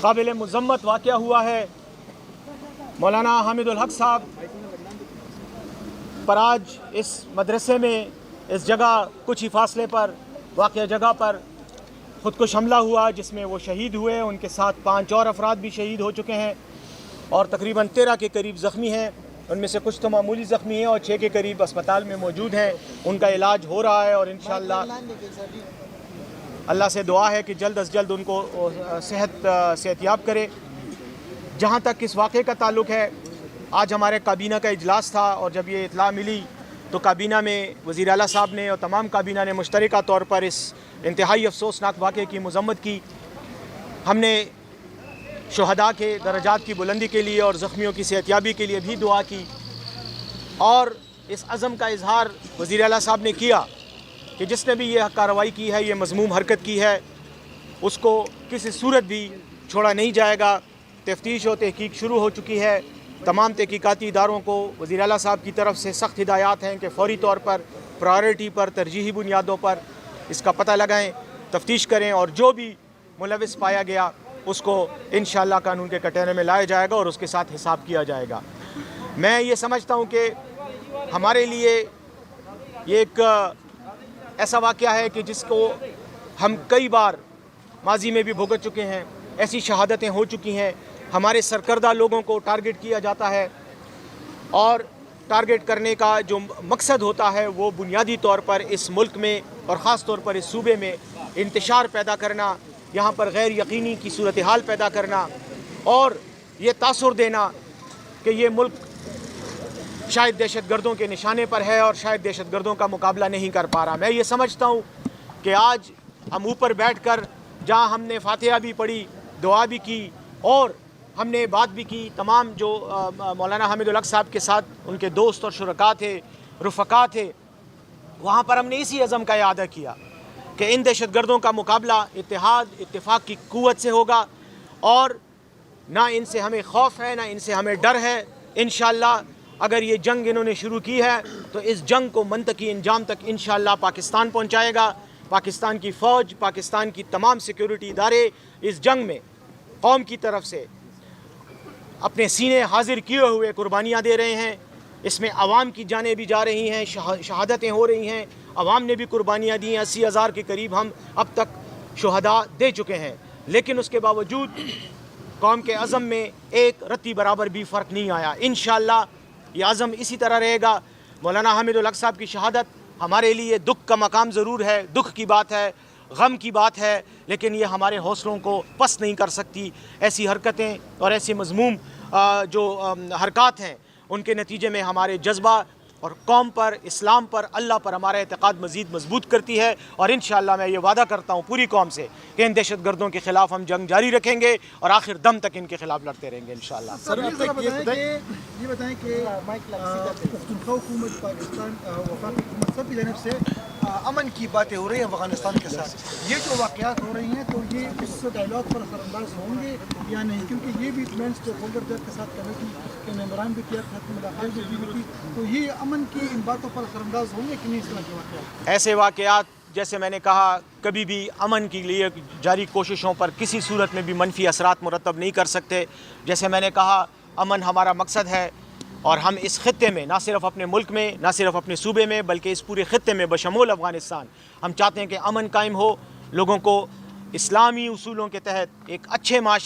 काबिल मज़म्मत वाक़या हुआ है। मौलाना हामिदुल हक साहब पर आज इस मदरसे में इस जगह कुछ ही फासले पर वाक़या जगह पर ख़ुदकुश हमला हुआ जिसमें वो शहीद हुए। उनके साथ 5 और अफराद भी शहीद हो चुके हैं और तकरीबन 13 के करीब ज़ख्मी हैं। उनमें से कुछ तो मामूली ज़ख्मी हैं और 6 के करीब अस्पताल में मौजूद हैं। उनका इलाज हो रहा है और इंशाअल्लाह अल्लाह से दुआ है कि जल्द अज जल्द उनको सेहतयाब करे। जहाँ तक इस वाक़े का ताल्लुक़ है, आज हमारे काबीना का इजलास था और जब ये इत्तला मिली तो काबीना में वज़ीर आला साहब ने और तमाम काबीना ने मुश्तरका तौर पर इस इंतहाई अफसोसनाक वाक़े की मज़म्मत की। हमने शुहदा के दर्जात की बुलंदी के लिए और ज़ख्मियों की सेहतयाबी के लिए भी दुआ की और इस अज़म का इजहार वज़ीर आला साहब ने किया कि जिसने भी ये कार्रवाई की है, ये मज़मूम हरकत की है, उसको किसी सूरत भी छोड़ा नहीं जाएगा। तफ्तीश और तहकीक शुरू हो चुकी है। तमाम तहकीकाती इदारों को वज़ीर आला साहब की तरफ से सख्त हिदायत हैं कि फ़ौरी तौर पर प्रायोरिटी पर तरजीही बुनियादों पर इसका पता लगाएँ, तफ्तीश करें और जो भी मुलविस पाया गया उसको इंशाअल्लाह कानून के कटघरे में लाया जाएगा और उसके साथ हिसाब किया जाएगा। मैं ये समझता हूँ कि हमारे लिए ये एक ऐसा वाक़या है कि जिसको हम कई बार माजी में भी भुगत चुके हैं। ऐसी शहादतें हो चुकी हैं। हमारे सरकर्दा लोगों को टारगेट किया जाता है और टारगेट करने का जो मकसद होता है वो बुनियादी तौर पर इस मुल्क में और ख़ास तौर पर इस सूबे में इंतशार पैदा करना, यहाँ पर गैर यकीनी की सूरत हाल पैदा करना और ये तासुर देना कि ये मुल्क शायद दहशत गर्दों के निशाने पर है और शायद दहशत गर्दों का मुकाबला नहीं कर पा रहा। मैं ये समझता हूँ कि आज हम ऊपर बैठकर जहाँ हमने फातिहा भी पढ़ी, दुआ भी की और हमने बात भी की, तमाम जो मौलाना हामिदुल हक साहब के साथ उनके दोस्त और शुरका थे, रुफ़का थे, वहाँ पर हमने इसी अज़म का इआदा किया कि इन दहशत गर्दों का मुकाबला इत्तेहाद इत्तेफाक की क़ुव्वत से होगा और ना इनसे हमें खौफ है, ना इनसे हमें डर है। इंशाअल्लाह अगर ये जंग इन्होंने शुरू की है तो इस जंग को मंतकी इंजाम तक इंशाअल्लाह पाकिस्तान पहुँचाएगा। पाकिस्तान की फ़ौज, पाकिस्तान की तमाम सिक्योरिटी इदारे इस जंग में कौम की तरफ से अपने सीने हाजिर किए हुए कुर्बानियाँ दे रहे हैं। इसमें अवाम की जानें भी जा रही हैं, शहादतें हो रही हैं, अवाम ने भी कुर्बानियाँ दी हैं। 80,000 के करीब हम अब तक शुहदा दे चुके हैं, लेकिन उसके बावजूद कौम के अज़म में एक रत्ती बराबर भी फ़र्क नहीं आया। इंशाअल्लाह ये आज़म इसी तरह रहेगा। मौलाना हामिदुल हक साहब की शहादत हमारे लिए दुख का मकाम ज़रूर है, दुख की बात है, गम की बात है, लेकिन ये हमारे हौसलों को पस्त नहीं कर सकती। ऐसी हरकतें और ऐसे मज़मूम जो हरकत हैं उनके नतीजे में हमारे जज्बा और कौम पर, इस्लाम पर, अल्लाह पर हमारा एतक़ाद मज़ीद मजबूत करती है और इंशाअल्लाह मैं ये वादा करता हूँ पूरी कौम से कि इन दहशत गर्दों के ख़िलाफ़ हम जंग जारी रखेंगे और आखिर दम तक इनके ख़िलाफ़ लड़ते रहेंगे इंशाअल्लाह। सर ये बताएं कि पुख्तनख्वा हुकूमत, पाकिस्तान वफाकी हुकूमत सब की जानिब से अमन की बातें हो रही हैं अफ़गानिस्तान के साथ। ये जो वाक़यात हो रही हैं तो ये उस डायलॉग पर असरअंदाज होंगे या नहीं, क्योंकि ये भी मेन स्टेक होल्डर के साथ कमेटी के मेम्बरान भी किया था, मुलाकात भी की, तो ये अमन की इन बातों पर असरअंदाज होंगे कि नहीं इस तरह के वाक़यात? ऐसे वाक़यात जैसे मैंने कहा कभी भी अमन के लिए जारी कोशिशों पर किसी सूरत में भी मनफी असरात मुरतब नहीं कर सकते। जैसे मैंने कहा अमन हमारा मकसद है और हम इस ख़ित्ते में, ना सिर्फ़ अपने मुल्क में, ना सिर्फ़ अपने सूबे में, बल्कि इस पूरे ख़ित्ते में बशमूल अफ़गानिस्तान हम चाहते हैं कि अमन कायम हो, लोगों को इस्लामी उसूलों के तहत एक अच्छे माशरे